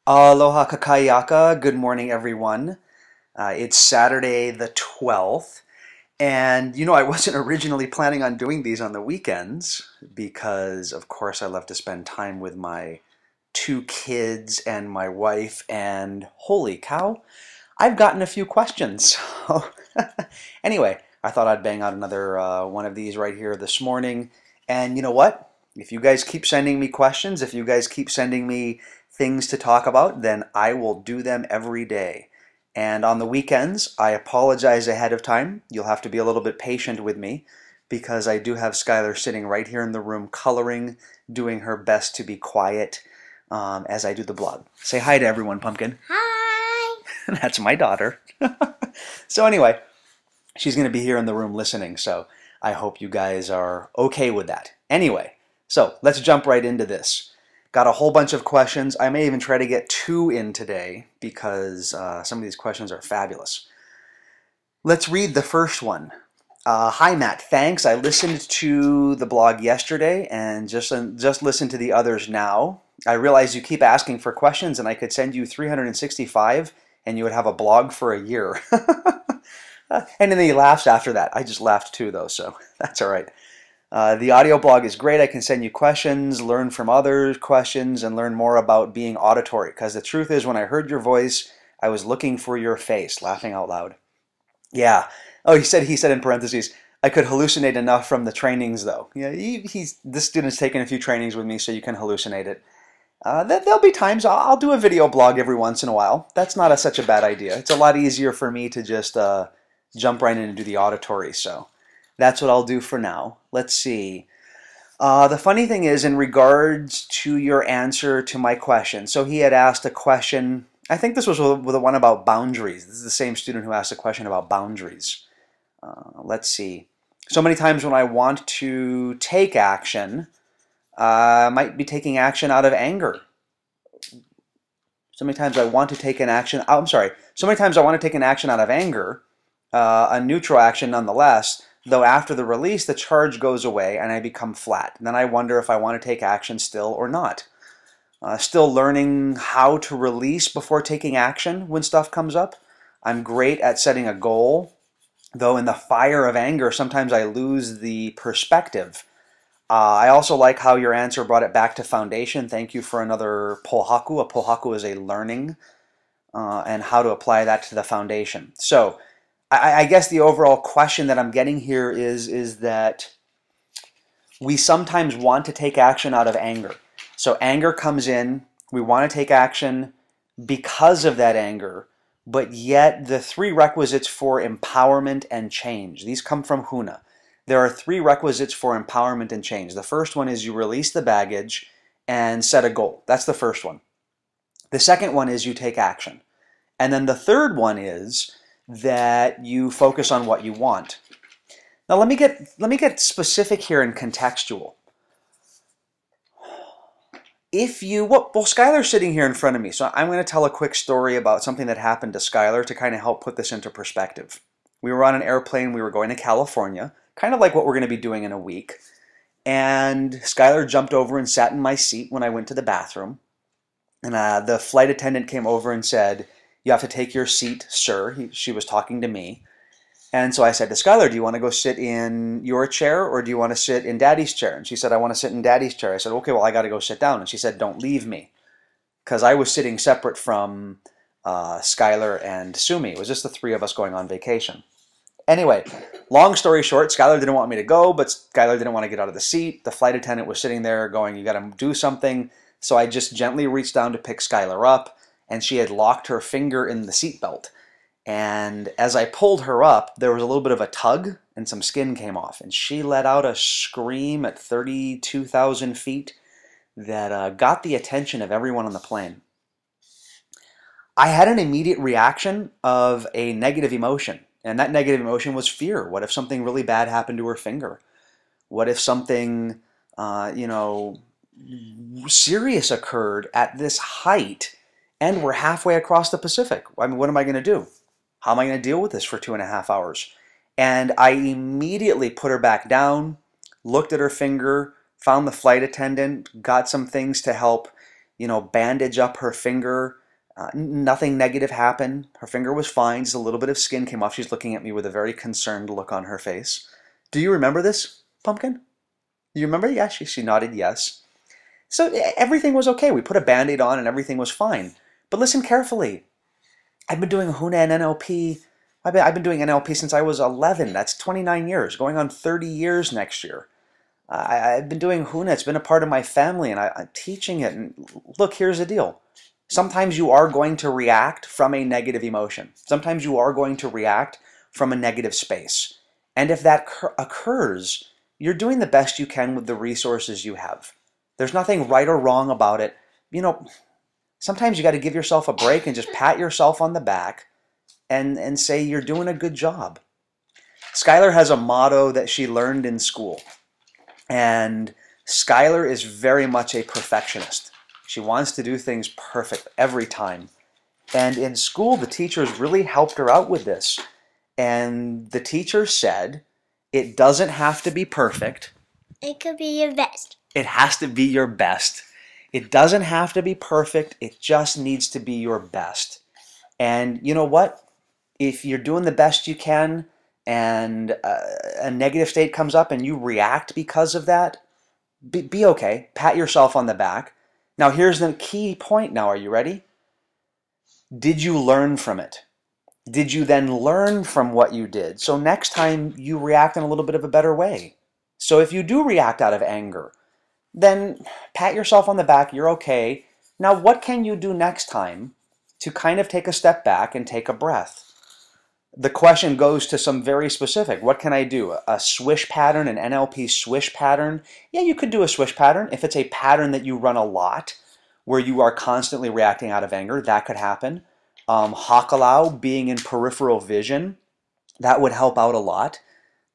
Aloha kakayaka. Good morning, everyone. It's Saturday the 12th, and I wasn't originally planning on doing these on the weekends because, of course, I love to spend time with my two kids and my wife, and holy cow, I've gotten a few questions. So, anyway, I thought I'd bang out another one of these right here this morning. And you know what? If you guys keep sending me questions, if you guys keep sending me things to talk about, then I will do them every day. And on the weekends, I apologize ahead of time. You'll have to be a little bit patient with me because I do have Skylar sitting right here in the room coloring, doing her best to be quiet as I do the blog. Say hi to everyone, Pumpkin. Hi. That's my daughter. So anyway, she's going to be here in the room listening, so I hope you guys are okay with that. Anyway, so let's jump right into this. Got a whole bunch of questions. I may even try to get two in today because some of these questions are fabulous. Let's read the first one. Hi Matt, thanks. I listened to the blog yesterday and just listened to the others now. I realize you keep asking for questions and I could send you 365 and you would have a blog for a year. And then he laughs after that. I just laughed too though, so that's all right. The audio blog is great. I can send you questions, learn from others' questions, and learn more about being auditory. Because the truth is, when I heard your voice, I was looking for your face, laughing out loud. Yeah. Oh, he said in parentheses, I could hallucinate enough from the trainings though. Yeah, this student's taken a few trainings with me, so you can hallucinate it. There'll be times I'll do a video blog every once in a while. That's not such a bad idea. It's a lot easier for me to just jump right in and do the auditory. So that's what I'll do for now. Let's see. The funny thing is, in regards to your answer to my question, so he had asked a question. I think this was the one about boundaries. This is the same student who asked a question about boundaries. Let's see. So many times when I want to take action, I might be taking action out of anger. So many times I want to take an action. Oh, I'm sorry. So many times I want to take an action out of anger, a neutral action nonetheless, though after the release, the charge goes away and I become flat. And then I wonder if I want to take action still or not. Still learning how to release before taking action when stuff comes up. I'm great at setting a goal, though in the fire of anger, sometimes I lose the perspective. I also like how your answer brought it back to foundation. Thank you for another pohaku. A pohaku is a learning and how to apply that to the foundation. So I guess the overall question that I'm getting here is that we sometimes want to take action out of anger. So anger comes in, we want to take action because of that anger, but yet the three requisites for empowerment and change, these come from Huna. There are three requisites for empowerment and change. The first one is you release the baggage and set a goal. That's the first one. The second one is you take action. And then the third one is that you focus on what you want. Now let me get specific here and contextual. Well, Skylar's sitting here in front of me, so I'm going to tell a quick story about something that happened to Skylar to kind of help put this into perspective. We were on an airplane, we were going to California, kind of like what we're going to be doing in a week, and Skylar jumped over and sat in my seat when I went to the bathroom, and the flight attendant came over and said, "You have to take your seat, sir." She was talking to me. And so I said to Skylar, "Do you want to go sit in your chair or do you want to sit in Daddy's chair?" And she said, "I want to sit in Daddy's chair." I said, "Okay, well, I got to go sit down." And she said, "Don't leave me." Because I was sitting separate from Skylar and Sumi. It was just the three of us going on vacation. Anyway, long story short, Skylar didn't want me to go, but Skylar didn't want to get out of the seat. The flight attendant was sitting there going, "You got to do something." So I just gently reached down to pick Skylar up, and she had locked her finger in the seatbelt. And as I pulled her up, there was a little bit of a tug and some skin came off. And she let out a scream at 32,000 feet that got the attention of everyone on the plane. I had an immediate reaction of a negative emotion. And that negative emotion was fear. What if something really bad happened to her finger? What if something, serious occurred at this height and we're halfway across the Pacific? I mean, what am I going to do? How am I going to deal with this for 2.5 hours? And I immediately put her back down, looked at her finger, found the flight attendant, got some things to help bandage up her finger. Nothing negative happened. Her finger was fine. Just a little bit of skin came off. She's looking at me with a very concerned look on her face. Do you remember this, Pumpkin? You remember? Yeah, she nodded yes. So everything was okay. We put a Band-Aid on and everything was fine. But listen carefully. I've been doing Huna and NLP. I've been doing NLP since I was 11. That's 29 years, going on 30 years next year. I've been doing Huna. It's been a part of my family, and I'm teaching it. And look, here's the deal. Sometimes you are going to react from a negative emotion. Sometimes you are going to react from a negative space. And if that occurs, you're doing the best you can with the resources you have. There's nothing right or wrong about it. Sometimes you got to give yourself a break and just pat yourself on the back and say you're doing a good job. Skylar has a motto that she learned in school. And Skylar is very much a perfectionist. She wants to do things perfect every time. And in school, the teachers really helped her out with this. And the teacher said, it doesn't have to be perfect. It could be your best. It has to be your best. It doesn't have to be perfect. It just needs to be your best. And you know what? If you're doing the best you can and a negative state comes up and you react because of that, be okay. Pat yourself on the back. Now here's the key point now. Are you ready? Did you learn from it? Did you then learn from what you did? So next time you react in a little bit of a better way. So if you do react out of anger, then pat yourself on the back. You're okay. Now what can you do next time to kind of take a step back and take a breath? The question goes to some very specific. What can I do? A swish pattern, an NLP swish pattern? Yeah, you could do a swish pattern. If it's a pattern that you run a lot, where you are constantly reacting out of anger, that could happen. Hakalau, being in peripheral vision, that would help out a lot.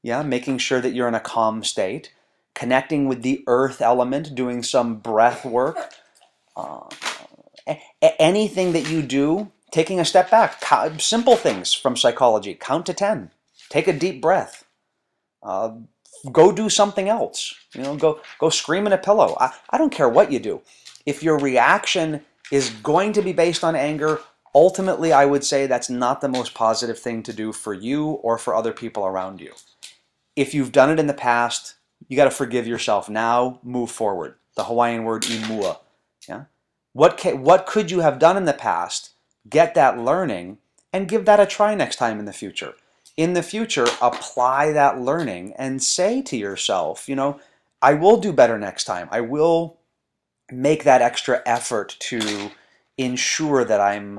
Yeah, making sure that you're in a calm state. Connecting with the earth element, doing some breath work. Anything that you do, taking a step back. Simple things from psychology. Count to 10. Take a deep breath. Go do something else. Go scream in a pillow. I don't care what you do. If your reaction is going to be based on anger, ultimately I would say that's not the most positive thing to do for you or for other people around you. If you've done it in the past, you got to forgive yourself now, move forward. The Hawaiian word imua. Yeah? What could you have done in the past? Get that learning and give that a try next time in the future. In the future, apply that learning and say to yourself, I will do better next time. I will make that extra effort to ensure that I'm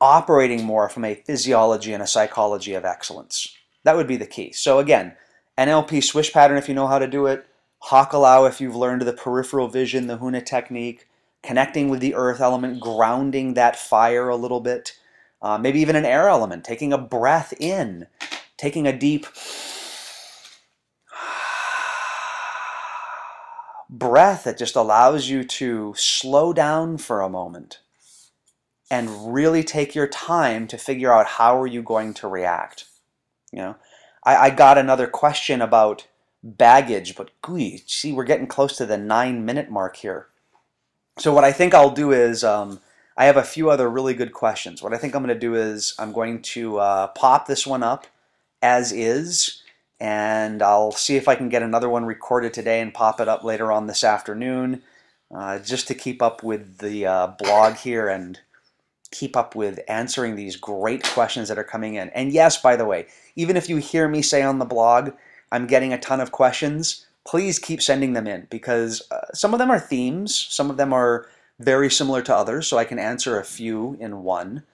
operating more from a physiology and a psychology of excellence. That would be the key. So again, NLP swish pattern if you know how to do it, Hakalau if you've learned the peripheral vision, the Huna technique, connecting with the earth element, grounding that fire a little bit, maybe even an air element, taking a breath in, taking a deep breath that just allows you to slow down for a moment and really take your time to figure out how are you going to react. I got another question about baggage, but see, we're getting close to the 9-minute mark here. So what I think I'll do is, I have a few other really good questions. What I think I'm going to do is I'm going to pop this one up as is, and I'll see if I can get another one recorded today and pop it up later on this afternoon, just to keep up with the blog here and keep up with answering these great questions that are coming in. And yes, by the way, even if you hear me say on the blog, I'm getting a ton of questions, please keep sending them in because some of them are themes, some of them are very similar to others, so I can answer a few in one.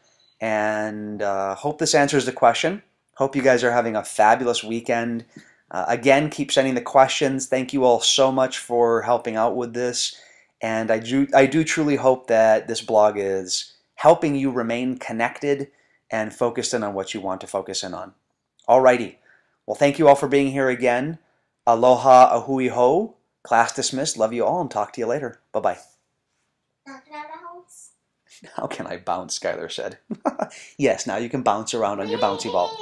And hope this answers the question. Hope you guys are having a fabulous weekend. Again, keep sending the questions. Thank you all so much for helping out with this. And I do truly hope that this blog is helping you remain connected and focused in on what you want to focus in on. Alrighty. Well, thank you all for being here again. Aloha, ahui ho. Class dismissed. Love you all and talk to you later. Bye-bye. How can I bounce, Skylar said. Yes, now you can bounce around on your bouncy ball.